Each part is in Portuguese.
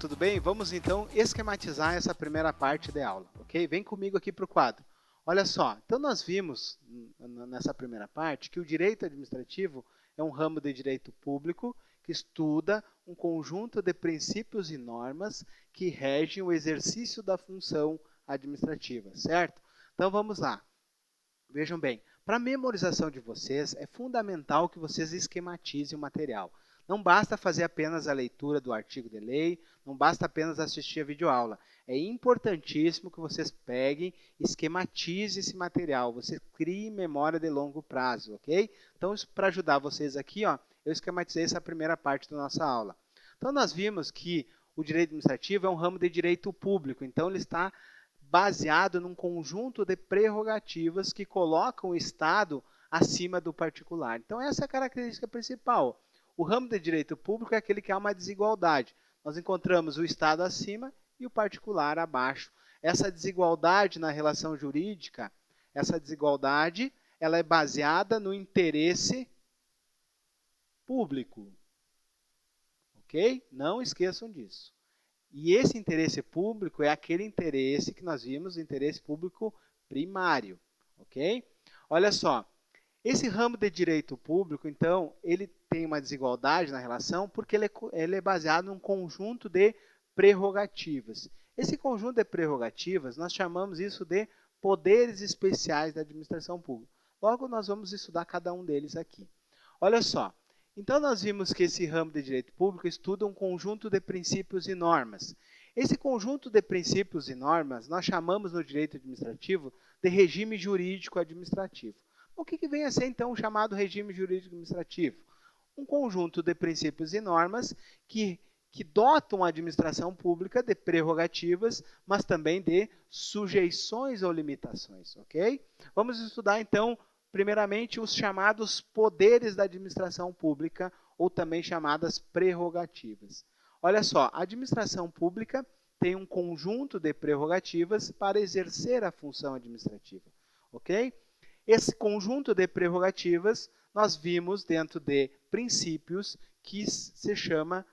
Tudo bem? Vamos então esquematizar essa primeira parte da aula, ok? Vem comigo aqui para o quadro. Olha só, então nós vimos nessa primeira parte que o direito administrativo é um ramo de direito público que estuda um conjunto de princípios e normas que regem o exercício da função administrativa, certo? Então vamos lá. Vejam bem, para a memorização de vocês, é fundamental que vocês esquematizem o material. Não basta fazer apenas a leitura do artigo de lei, não basta apenas assistir a videoaula. É importantíssimo que vocês peguem, esquematizem esse material, você crie memória de longo prazo, ok? Então, para ajudar vocês aqui, ó, eu esquematizei essa primeira parte da nossa aula. Então, nós vimos que o direito administrativo é um ramo de direito público, então ele está baseado num conjunto de prerrogativas que colocam o Estado acima do particular. Então, essa é a característica principal. O ramo de direito público é aquele que há uma desigualdade. Nós encontramos o Estado acima e o particular abaixo. Essa desigualdade na relação jurídica, essa desigualdade, ela é baseada no interesse público. Ok? Não esqueçam disso. E esse interesse público é aquele interesse que nós vimos, interesse público primário, ok? Olha só, esse ramo de direito público, então, ele tem uma desigualdade na relação porque ele é baseado num conjunto de prerrogativas. Esse conjunto de prerrogativas, nós chamamos isso de poderes especiais da administração pública. Logo, nós vamos estudar cada um deles aqui. Olha só, então nós vimos que esse ramo de direito público estuda um conjunto de princípios e normas. Esse conjunto de princípios e normas nós chamamos no direito administrativo de regime jurídico administrativo. O que vem a ser então o chamado regime jurídico administrativo? Um conjunto de princípios e normas que dotam a administração pública de prerrogativas, mas também de sujeições ou limitações, ok? Vamos estudar então primeiramente, os chamados poderes da administração pública, ou também chamadas prerrogativas. Olha só, a administração pública tem um conjunto de prerrogativas para exercer a função administrativa, ok? Esse conjunto de prerrogativas nós vimos dentro de princípios que se chama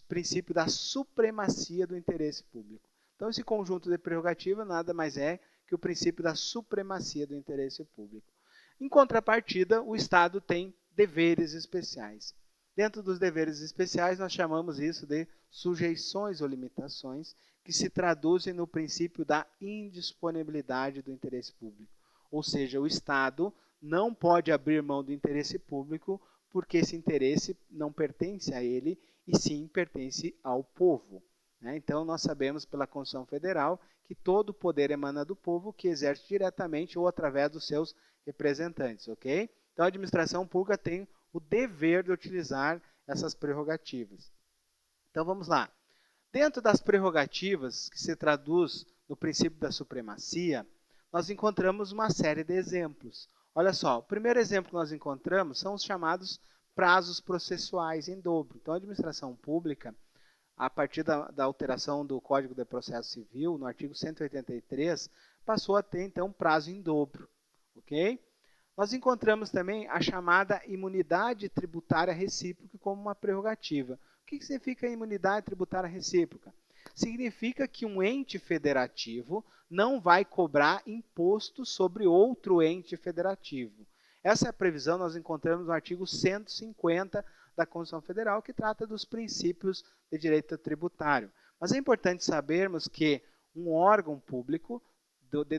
princípio da supremacia do interesse público. Então, esse conjunto de prerrogativas nada mais é que o princípio da supremacia do interesse público. Em contrapartida, o Estado tem deveres especiais. Dentro dos deveres especiais, nós chamamos isso de sujeições ou limitações, que se traduzem no princípio da indisponibilidade do interesse público. Ou seja, o Estado não pode abrir mão do interesse público porque esse interesse não pertence a ele e sim pertence ao povo. Então, nós sabemos pela Constituição Federal que todo o poder emana do povo, que exerce diretamente ou através dos seus representantes, ok? Então, a administração pública tem o dever de utilizar essas prerrogativas. Então, vamos lá. Dentro das prerrogativas, que se traduz no princípio da supremacia, nós encontramos uma série de exemplos. Olha só, o primeiro exemplo que nós encontramos são os chamados prazos processuais em dobro. Então, a administração pública, a partir da alteração do Código de Processo Civil, no artigo 183, passou a ter, então, prazo em dobro. Ok? Nós encontramos também a chamada imunidade tributária recíproca como uma prerrogativa. O que significa imunidade tributária recíproca? Significa que um ente federativo não vai cobrar imposto sobre outro ente federativo. Essa previsão nós encontramos no artigo 150 da Constituição Federal, que trata dos princípios de direito tributário. Mas é importante sabermos que um órgão público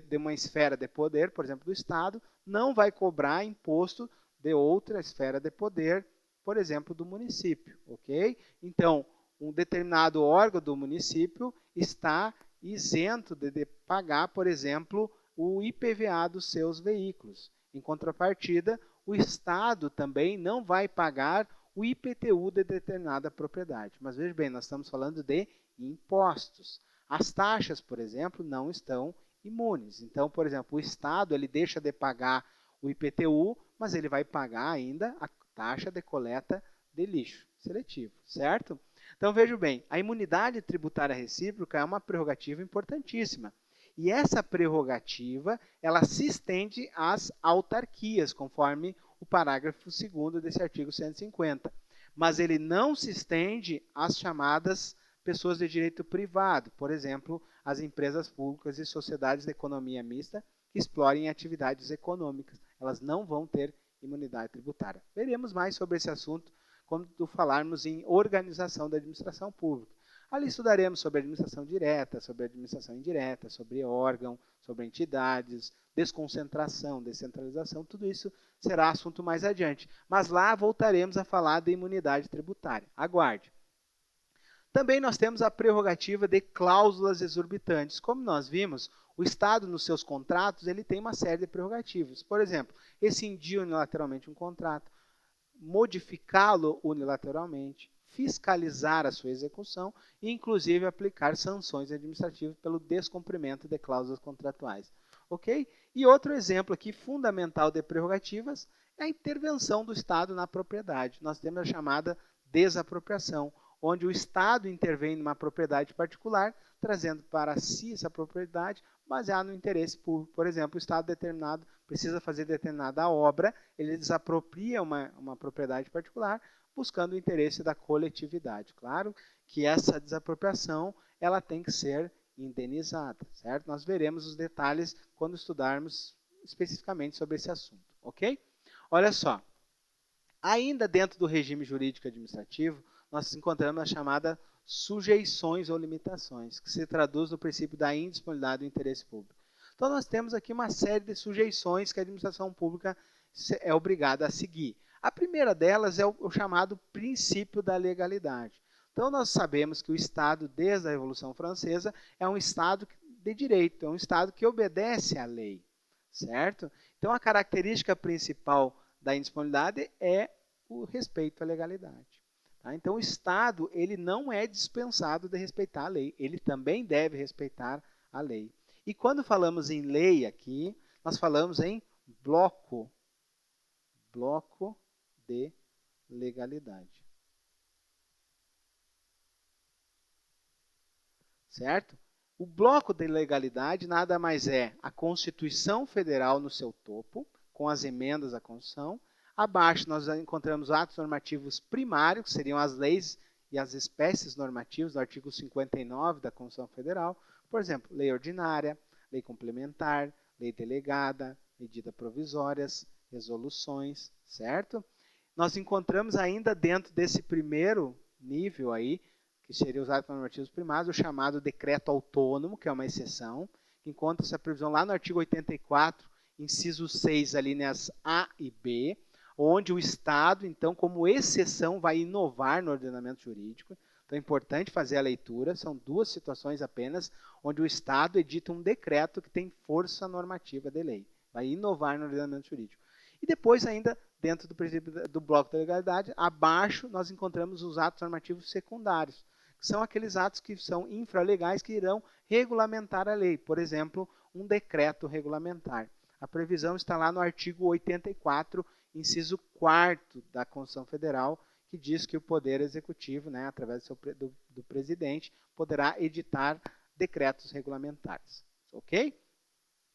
de uma esfera de poder, por exemplo, do Estado, não vai cobrar imposto de outra esfera de poder, por exemplo, do município, ok? Então, um determinado órgão do município está isento de pagar, por exemplo, o IPVA dos seus veículos. Em contrapartida, o Estado também não vai pagar o IPTU de determinada propriedade. Mas veja bem, nós estamos falando de impostos. As taxas, por exemplo, não estão imunes. Então, por exemplo, o Estado ele deixa de pagar o IPTU, mas ele vai pagar ainda a taxa de coleta de lixo seletivo, certo? Então, veja bem, a imunidade tributária recíproca é uma prerrogativa importantíssima. E essa prerrogativa, ela se estende às autarquias, conforme o parágrafo 2º desse artigo 150. Mas ele não se estende às chamadas pessoas de direito privado, por exemplo, as empresas públicas e sociedades de economia mista que explorem atividades econômicas. Elas não vão ter imunidade tributária. Veremos mais sobre esse assunto quando falarmos em organização da administração pública. Ali estudaremos sobre administração direta, sobre administração indireta, sobre órgão, sobre entidades, desconcentração, descentralização, tudo isso será assunto mais adiante. Mas lá voltaremos a falar de imunidade tributária. Aguarde. Também nós temos a prerrogativa de cláusulas exorbitantes. Como nós vimos, o Estado, nos seus contratos, ele tem uma série de prerrogativas. Por exemplo, rescindir unilateralmente um contrato, modificá-lo unilateralmente, fiscalizar a sua execução e, inclusive, aplicar sanções administrativas pelo descumprimento de cláusulas contratuais. Ok? E outro exemplo aqui fundamental de prerrogativas é a intervenção do Estado na propriedade. Nós temos a chamada desapropriação, onde o Estado intervém numa propriedade particular, trazendo para si essa propriedade baseada no interesse público. Por exemplo, o Estado determinado precisa fazer determinada obra, ele desapropria uma propriedade particular, buscando o interesse da coletividade. Claro que essa desapropriação ela tem que ser indenizada, certo? Nós veremos os detalhes quando estudarmos especificamente sobre esse assunto, ok? Olha só, ainda dentro do regime jurídico administrativo, nós encontramos a chamada sujeições ou limitações, que se traduz no princípio da indisponibilidade do interesse público. Então, nós temos aqui uma série de sujeições que a administração pública é obrigada a seguir. A primeira delas é o chamado princípio da legalidade. Então, nós sabemos que o Estado, desde a Revolução Francesa, é um Estado de direito, é um Estado que obedece à lei, certo? Então, a característica principal da indisponibilidade é o respeito à legalidade. Tá? Então, o Estado ele não é dispensado de respeitar a lei, ele também deve respeitar a lei. E quando falamos em lei aqui, nós falamos em bloco de legalidade. Certo? O bloco de legalidade nada mais é a Constituição Federal no seu topo, com as emendas à Constituição. Abaixo nós encontramos atos normativos primários, que seriam as leis e as espécies normativas do artigo 59 da Constituição Federal. Por exemplo, lei ordinária, lei complementar, lei delegada, medida provisórias, resoluções, certo? Nós encontramos ainda dentro desse primeiro nível aí, que seria os atos normativos primários, o chamado decreto autônomo, que é uma exceção, que encontra essa previsão lá no artigo 84, inciso 6, alíneas A e B, onde o Estado, então, como exceção, vai inovar no ordenamento jurídico. Então é importante fazer a leitura, são duas situações apenas, onde o Estado edita um decreto que tem força normativa de lei, vai inovar no ordenamento jurídico. E depois ainda, dentro do princípio do bloco da legalidade, abaixo nós encontramos os atos normativos secundários, que são aqueles atos que são infralegais que irão regulamentar a lei. Por exemplo, um decreto regulamentar. A previsão está lá no artigo 84, inciso 4º da Constituição Federal, que diz que o Poder Executivo, né, através do presidente, poderá editar decretos regulamentares. Ok?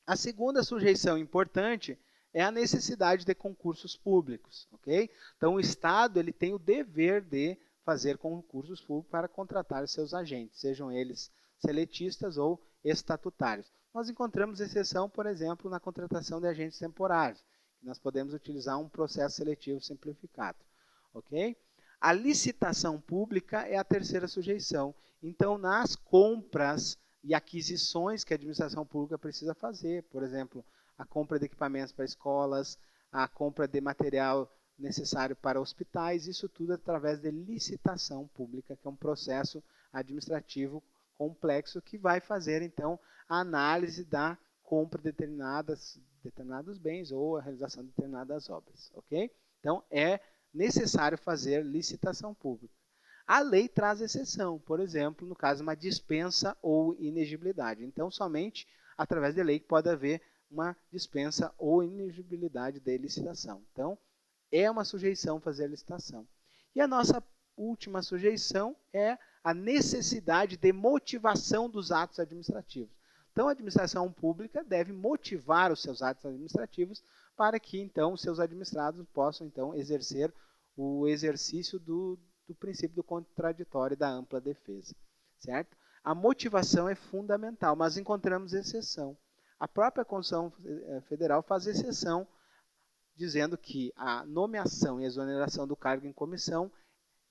A segunda sujeição importante é a necessidade de concursos públicos. Ok? Então, o Estado ele tem o dever de fazer concursos públicos para contratar seus agentes, sejam eles seletistas ou estatutários. Nós encontramos exceção, por exemplo, na contratação de agentes temporários, que nós podemos utilizar um processo seletivo simplificado. Ok? A licitação pública é a terceira sujeição. Então, nas compras e aquisições que a administração pública precisa fazer, por exemplo, a compra de equipamentos para escolas, a compra de material necessário para hospitais, isso tudo através de licitação pública, que é um processo administrativo complexo que vai fazer, então, a análise da compra de determinados bens ou a realização de determinadas obras. Ok? Então, é necessário fazer licitação pública. A lei traz exceção, por exemplo, no caso de uma dispensa ou inexigibilidade. Então, somente através de lei pode haver uma dispensa ou inexigibilidade de licitação. Então, é uma sujeição fazer a licitação. E a nossa última sujeição é a necessidade de motivação dos atos administrativos. Então, a administração pública deve motivar os seus atos administrativos para que, então, os seus administrados possam, então, exercer o exercício do princípio do contraditório e da ampla defesa. certo? A motivação é fundamental, mas encontramos exceção. A própria Constituição Federal faz exceção, dizendo que a nomeação e exoneração do cargo em comissão,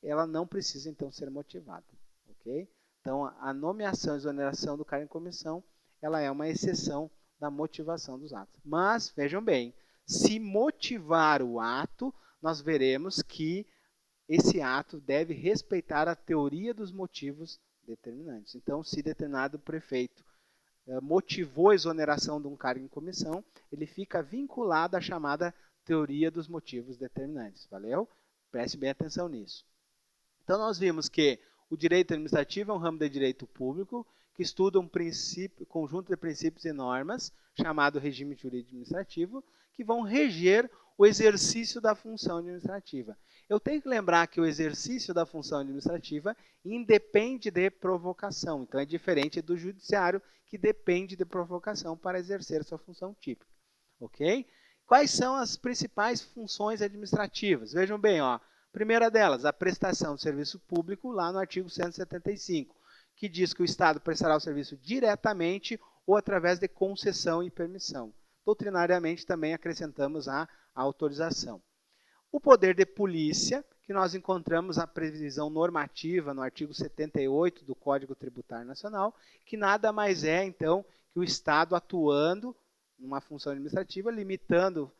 ela não precisa, então, ser motivada. Ok? Então, a nomeação e exoneração do cargo em comissão, ela é uma exceção da motivação dos atos. Mas, vejam bem, se motivar o ato, nós veremos que esse ato deve respeitar a teoria dos motivos determinantes. Então, se determinado prefeito motivou a exoneração de um cargo em comissão, ele fica vinculado à chamada teoria dos motivos determinantes. Valeu? Preste bem atenção nisso. Então, nós vimos que o direito administrativo é um ramo de direito público que estuda um conjunto de princípios e normas, chamado regime jurídico administrativo, que vão reger o exercício da função administrativa. Eu tenho que lembrar que o exercício da função administrativa independe de provocação. Então, é diferente do judiciário, que depende de provocação para exercer sua função típica. Ok? Quais são as principais funções administrativas? Vejam bem, ó. Primeira delas, a prestação de serviço público, lá no artigo 175, que diz que o Estado prestará o serviço diretamente ou através de concessão e permissão. Doutrinariamente, também acrescentamos a autorização. O poder de polícia, que nós encontramos a previsão normativa no artigo 78 do Código Tributário Nacional, que nada mais é, então, que o Estado atuando numa função administrativa, limitando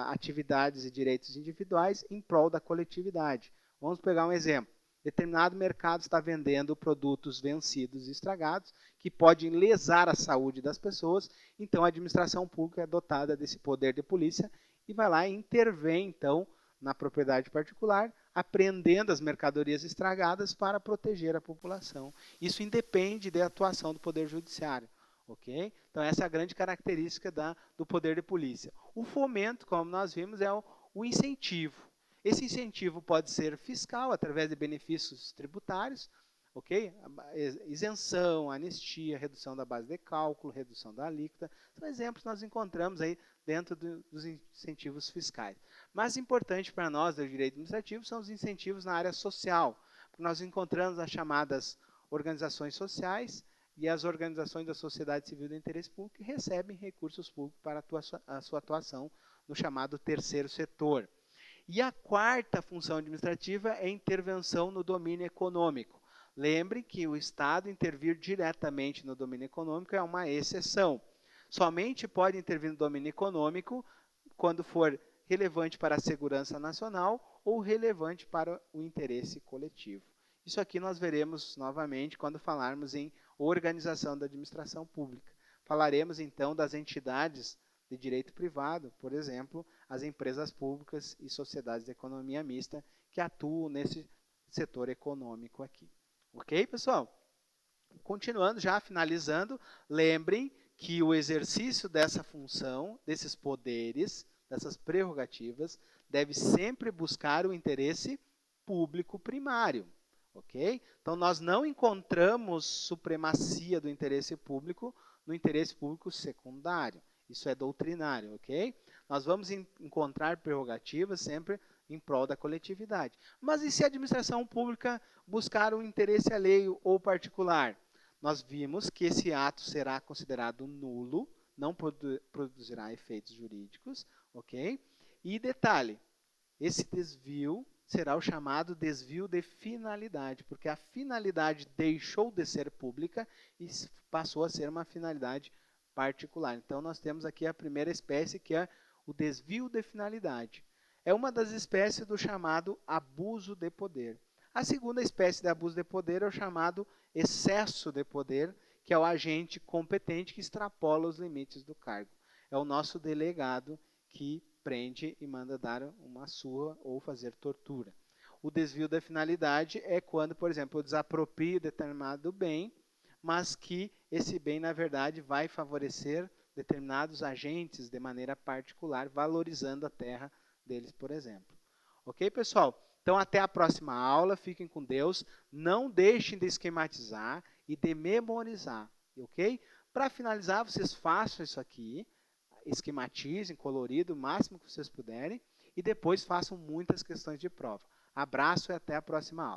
atividades e direitos individuais em prol da coletividade. Vamos pegar um exemplo. Determinado mercado está vendendo produtos vencidos e estragados, que podem lesar a saúde das pessoas, então a administração pública é dotada desse poder de polícia e vai lá e intervém, então, na propriedade particular, apreendendo as mercadorias estragadas para proteger a população. Isso independe da atuação do Poder Judiciário. Okay? Então, essa é a grande característica do poder de polícia. O fomento, como nós vimos, é o incentivo. Esse incentivo pode ser fiscal, através de benefícios tributários, okay? Isenção, anistia, redução da base de cálculo, redução da alíquota. São exemplos que nós encontramos aí dentro dos incentivos fiscais. Mais importante para nós do direito administrativo são os incentivos na área social. Nós encontramos as chamadas organizações sociais e as organizações da sociedade civil de interesse público que recebem recursos públicos para a sua atuação no chamado terceiro setor. E a quarta função administrativa é a intervenção no domínio econômico. Lembre que o Estado intervir diretamente no domínio econômico é uma exceção. Somente pode intervir no domínio econômico quando for relevante para a segurança nacional ou relevante para o interesse coletivo. Isso aqui nós veremos novamente quando falarmos em organização da administração pública. Falaremos então das entidades de direito privado, por exemplo, as empresas públicas e sociedades de economia mista que atuam nesse setor econômico aqui. Ok, pessoal? Continuando, já finalizando, lembrem que o exercício dessa função, desses poderes, dessas prerrogativas, deve sempre buscar o interesse público primário. Ok? Então, nós não encontramos supremacia do interesse público no interesse público secundário. Isso é doutrinário, ok? Nós vamos encontrar prerrogativas sempre em prol da coletividade. Mas e se a administração pública buscar um interesse alheio ou particular? Nós vimos que esse ato será considerado nulo, não produzirá efeitos jurídicos, ok? E detalhe, esse desvio será o chamado desvio de finalidade, porque a finalidade deixou de ser pública e passou a ser uma finalidade particular. Então, nós temos aqui a primeira espécie, que é o desvio de finalidade. É uma das espécies do chamado abuso de poder. A segunda espécie de abuso de poder é o chamado excesso de poder, que é o agente competente que extrapola os limites do cargo. É o nosso delegado que prende e manda dar uma surra ou fazer tortura. O desvio da finalidade é quando, por exemplo, eu desaproprio determinado bem, mas que esse bem, na verdade, vai favorecer determinados agentes de maneira particular, valorizando a terra deles, por exemplo. Ok, pessoal? Então, até a próxima aula. Fiquem com Deus. Não deixem de esquematizar e de memorizar. Ok? Para finalizar, vocês façam isso aqui. Esquematizem, colorido, o máximo que vocês puderem. E depois façam muitas questões de prova. Abraço e até a próxima aula.